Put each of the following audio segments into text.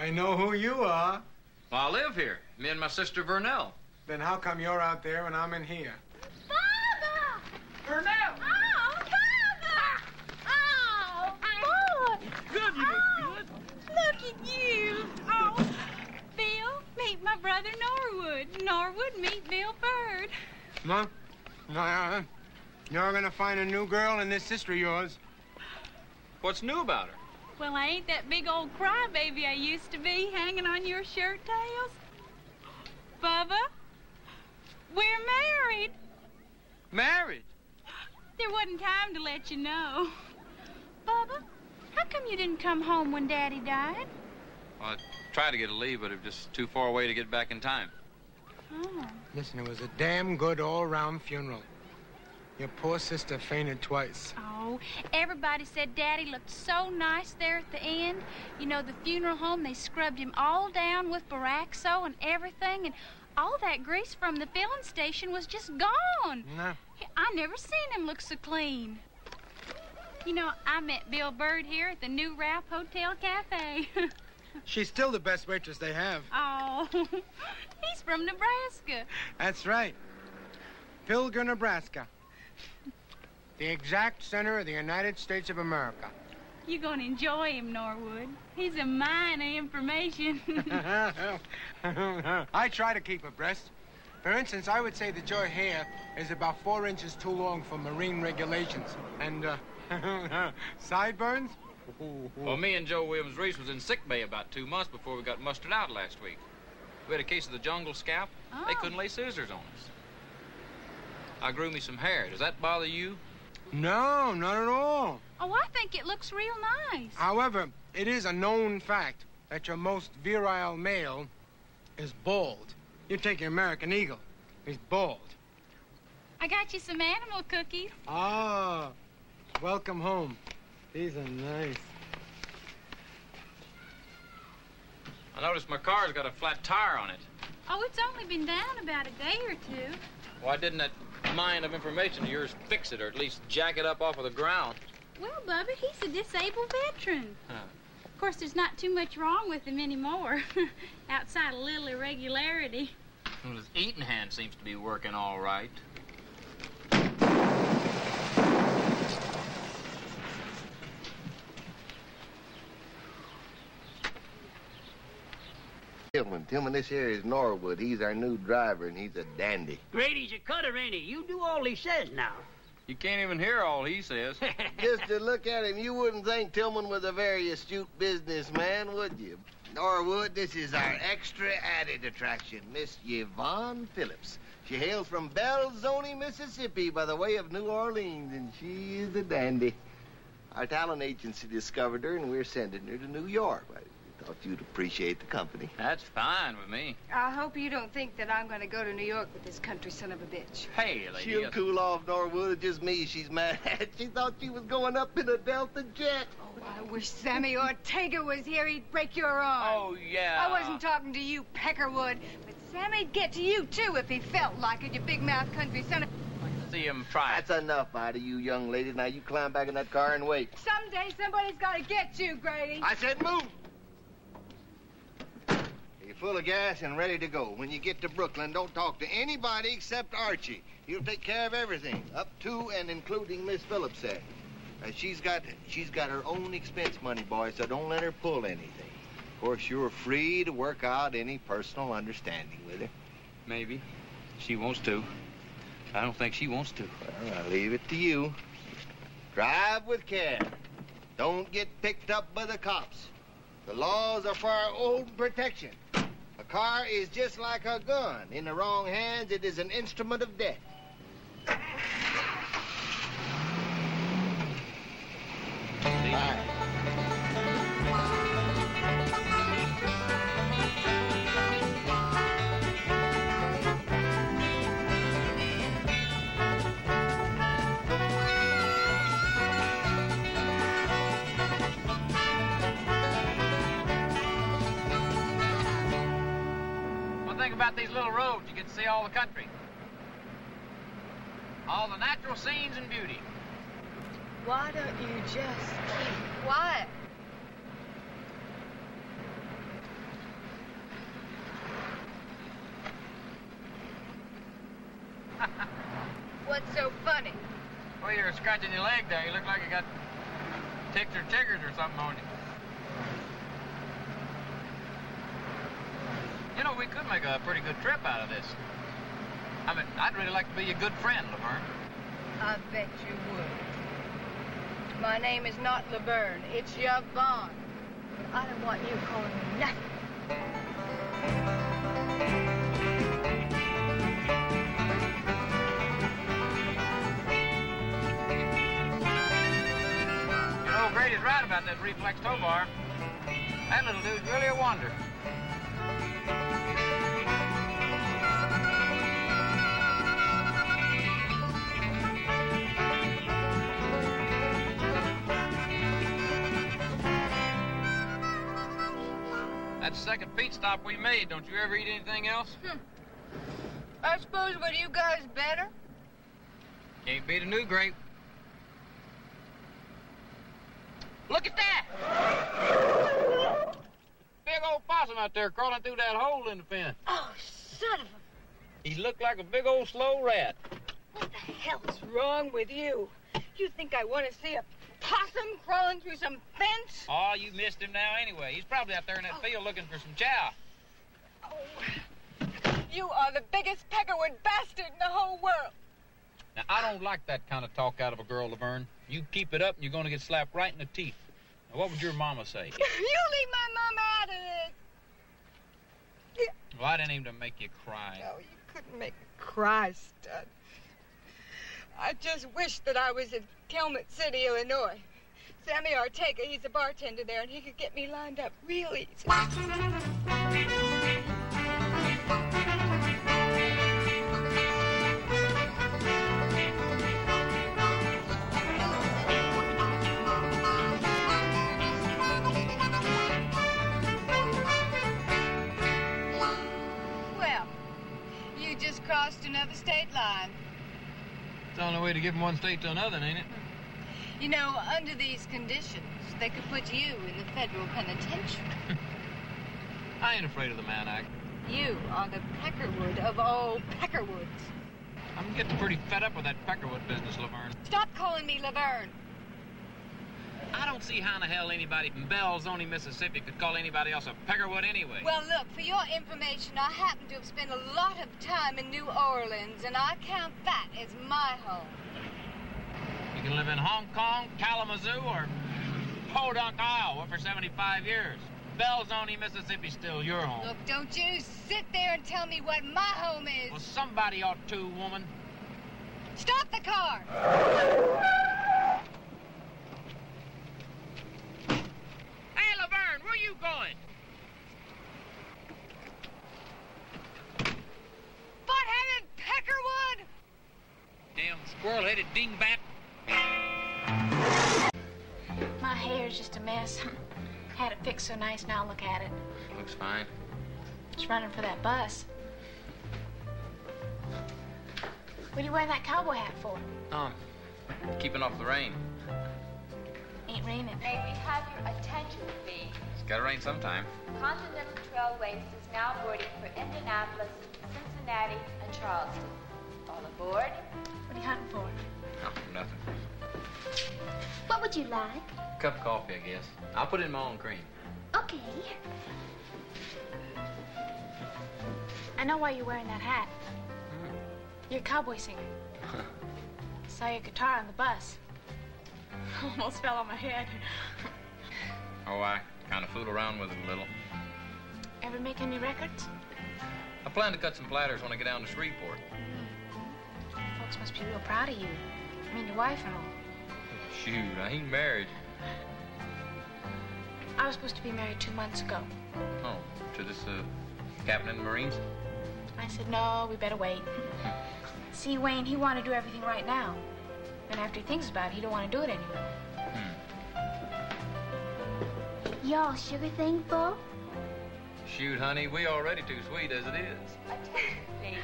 I know who you are. Well, I live here. Me and my sister Vernell. Then how come you're out there and I'm in here? Father! Vernell! Oh, Father! Oh, boy! Good, you look good. Look at you! Oh, Bill, meet my brother Norwood. Norwood, meet Bill Bird. Mom? No, you're gonna find a new girl in this sister of yours. What's new about her? Well, I ain't that big old crybaby I used to be, hanging on your shirt tails. Bubba, we're married. Married? There wasn't time to let you know. Bubba, how come you didn't come home when Daddy died? Well, I tried to get a leave, but it was just too far away to get back in time. Oh. Listen, it was a damn good all-round funeral. Your poor sister fainted twice. Oh, everybody said Daddy looked so nice there at the end. You know, the funeral home, they scrubbed him all down with Boraxo and everything, and all that grease from the filling station was just gone. No. I never seen him look so clean. You know, I met Bill Bird here at the New Ralph Hotel Cafe. She's still the best waitress they have. Oh, he's from Nebraska. That's right. Pilger, Nebraska. The exact center of the United States of America. You're gonna enjoy him, Norwood. He's a mine of information. I try to keep abreast. For instance, I would say that your hair is about 4 inches too long for marine regulations. And, sideburns? Well, me and Joe Williams-Reese was in sick bay about 2 months before we got mustered out last week. We had a case of the jungle scalp. Oh. They couldn't lay scissors on us. I grew me some hair. Does that bother you? No, not at all. Oh, I think it looks real nice. However, it is a known fact that your most virile male is bald. You take your American Eagle. He's bald. I got you some animal cookies. Ah, welcome home. These are nice. I noticed my car's got a flat tire on it. Oh, it's only been down about a day or two. Why didn't that mine of information of yours fix it, or at least jack it up off of the ground? Well, Bubba, he's a disabled veteran. Huh. Of course, there's not too much wrong with him anymore, outside a little irregularity. Well, his eating hand seems to be working all right. Tillman, this here is Norwood. He's our new driver, and he's a dandy. Grady's a cutter, ain't he? You do all he says now. You can't even hear all he says. Just to look at him, you wouldn't think Tillman was a very astute businessman, would you? Norwood, this is our extra added attraction, Miss Yvonne Phillips. She hails from Belzoni, Mississippi, by the way of New Orleans, and she is a dandy. Our talent agency discovered her, and we're sending her to New York. I thought you'd appreciate the company. That's fine with me. I hope you don't think that I'm going to go to New York with this country son of a bitch. Hey, lady. She'll cool off, Norwood. It's just me she's mad at. She thought she was going up in a Delta jet. Oh, I wish Sammy Ortega was here. He'd break your arm. Oh, yeah. I wasn't talking to you, Peckerwood. But Sammy'd get to you, too, if he felt like it, you big-mouth country son of... See him try it. That's enough out of you young ladies. Now you climb back in that car and wait. Someday somebody's got to get you, Grady. I said move. You're full of gas and ready to go. When you get to Brooklyn, don't talk to anybody except Archie. He'll take care of everything, up to and including Miss Phillips there. She's got her own expense money, boy, so don't let her pull anything. Of course, you're free to work out any personal understanding with her. Maybe. She wants to. I don't think she wants to. Well, I'll leave it to you. Drive with care. Don't get picked up by the cops. The laws are for our own protection. A car is just like a gun. In the wrong hands, it is an instrument of death. Bye. About these little roads, you get to see all the country. All the natural scenes and beauty. Why don't you just keep quiet? so funny? Well, you're scratching your leg there. You look like you got ticks or tiggers or something on you. You know, we could make a pretty good trip out of this. I mean, I'd really like to be your good friend, Laverne. I bet you would. My name is not Laverne. It's Yvonne. I don't want you calling me nothing. You know, Grady's right about that reflex tow bar. That little dude's really a wonder. That's the second Pete stop we made. Don't you ever eat anything else? I suppose with you guys better. Can't beat a new grape. Look at that! Big old possum out there crawling through that hole in the fence. Oh, son of a... He looked like a big old slow rat. What the hell is wrong with you? You think I want to see a possum crawling through some fence? Oh, you missed him now anyway. He's probably out there in that field looking for some chow. Oh, you are the biggest peckerwood bastard in the whole world. Now, I don't like that kind of talk out of a girl, Laverne. You keep it up and you're going to get slapped right in the teeth. Now, what would your mama say? You leave my mama out of this. Well, I didn't aim to make you cry. No, you couldn't make me cry, stud. I just wish that I was in Calumet City, Illinois. Sammy Ortega, he's a bartender there, and he could get me lined up real easy. Well, you just crossed another state line. It's the only way to get from one state to another, ain't it? You know, under these conditions, they could put you in the federal penitentiary. I ain't afraid of the Mann Act. You are the Peckerwood of all Peckerwoods. I'm getting pretty fed up with that Peckerwood business, Laverne. Stop calling me Laverne. I don't see how in the hell anybody from Belzoni, Mississippi could call anybody else a Peckerwood anyway. Well, look, for your information, I happen to have spent a lot of time in New Orleans, and I count that as my home. You can live in Hong Kong, Kalamazoo, or Podunk, Iowa for 75 years. Belzoni, Mississippi's still your home. Look, don't you sit there and tell me what my home is. Well, somebody ought to, woman. Stop the car! Hey, Laverne, where you going? Butt-headed Peckerwood! Damn squirrel-headed dingbat. My hair's just a mess. Had it fixed so nice, now look at it. Looks fine. It's running for that bus. What are you wearing that cowboy hat for? Keeping off the rain. Ain't raining. May we have your attention, please? It's gotta rain sometime. Continental Trailways is now boarding for Indianapolis, Cincinnati, and Charleston. All aboard. What are you hunting for? Oh, nothing. What would you like? Cup of coffee, I guess. I'll put in my own cream. Okay. I know why you're wearing that hat. You're a cowboy singer. Saw your guitar on the bus. Almost fell on my head. Oh, I kind of fool around with it a little. Ever make any records? I plan to cut some platters when I get down to Shreveport. Folks must be real proud of you. I mean, your wife and all. Shoot, I ain't married. I was supposed to be married 2 months ago. Oh, to this, captain in the Marines? I said, no, we better wait. See, Wayne, he wanted to do everything right now. And after he thinks about it, he don't want to do it anymore. Y'all sugar thing full? Shoot, honey, we already too sweet as it is. Attention, please.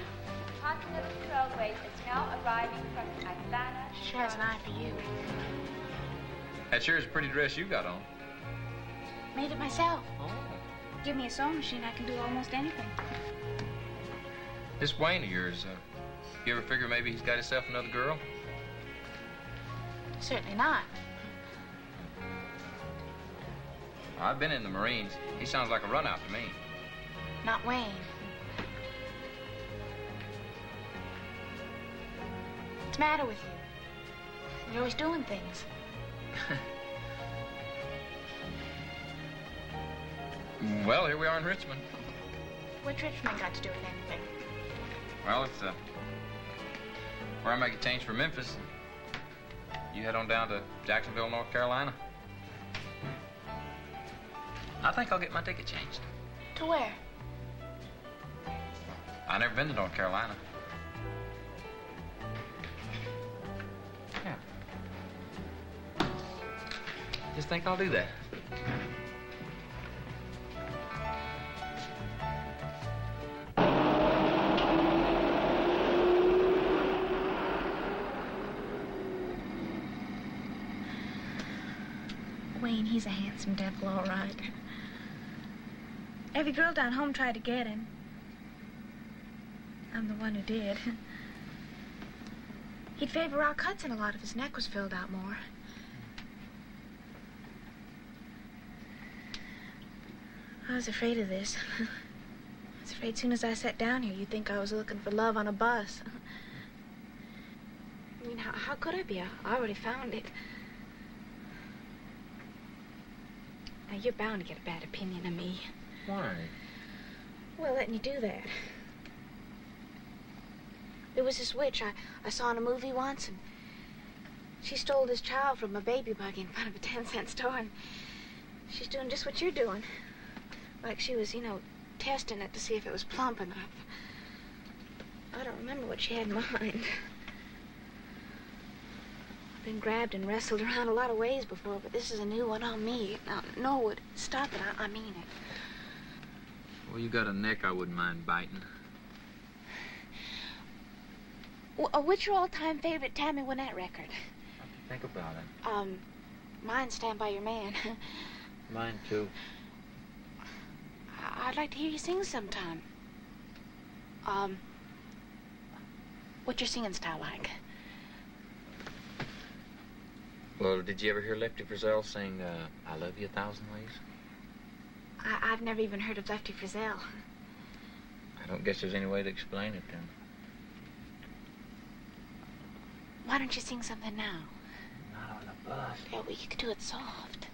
Continental Trailways is now arriving from Atlanta. Sure has an eye for you. That sure is a pretty dress you got on. Made it myself. Oh. Give me a sewing machine, I can do almost anything. This Wayne of yours, You ever figure maybe he's got himself another girl? Certainly not. I've been in the Marines. He sounds like a runout to me. Not Wayne. What's the matter with you? You're always doing things. Well, here we are in Richmond. What's Richmond got to do with anything? Well, it's where I make a change for Memphis. You head on down to Jacksonville, North Carolina. I think I'll get my ticket changed. To where? I've never been to North Carolina. Yeah. Just think I'll do that. Wayne, he's a handsome devil, all right. Every girl down home tried to get him. I'm the one who did. He'd favor our cuts, and a lot of his neck was filled out more. I was afraid of this. I was afraid as soon as I sat down here, you'd think I was looking for love on a bus. I mean, how could I be? I already found it. Now, you're bound to get a bad opinion of me. Why? Well, letting you do that. There was this witch I saw in a movie once, and she stole this child from a baby buggy in front of a 10-cent store, and she's doing just what you're doing. Like she was, testing it to see if it was plump enough. I don't remember what she had in mind. Been grabbed and wrestled around a lot of ways before, but this is a new one on me. Now, Norwood, stop it. I mean it. Well, you got a neck I wouldn't mind biting. What's your all-time favorite Tammy Wynette record? Think about it. Mine, Stand By Your Man. Mine, too. I'd like to hear you sing sometime. What's your singing style like? Well, did you ever hear Lefty Frizzell sing, I Love You 1,000 Ways? I've never even heard of Lefty Frizzell. I don't guess there's any way to explain it, then. Why don't you sing something now? Not on the bus. Yeah, well, you could do it soft.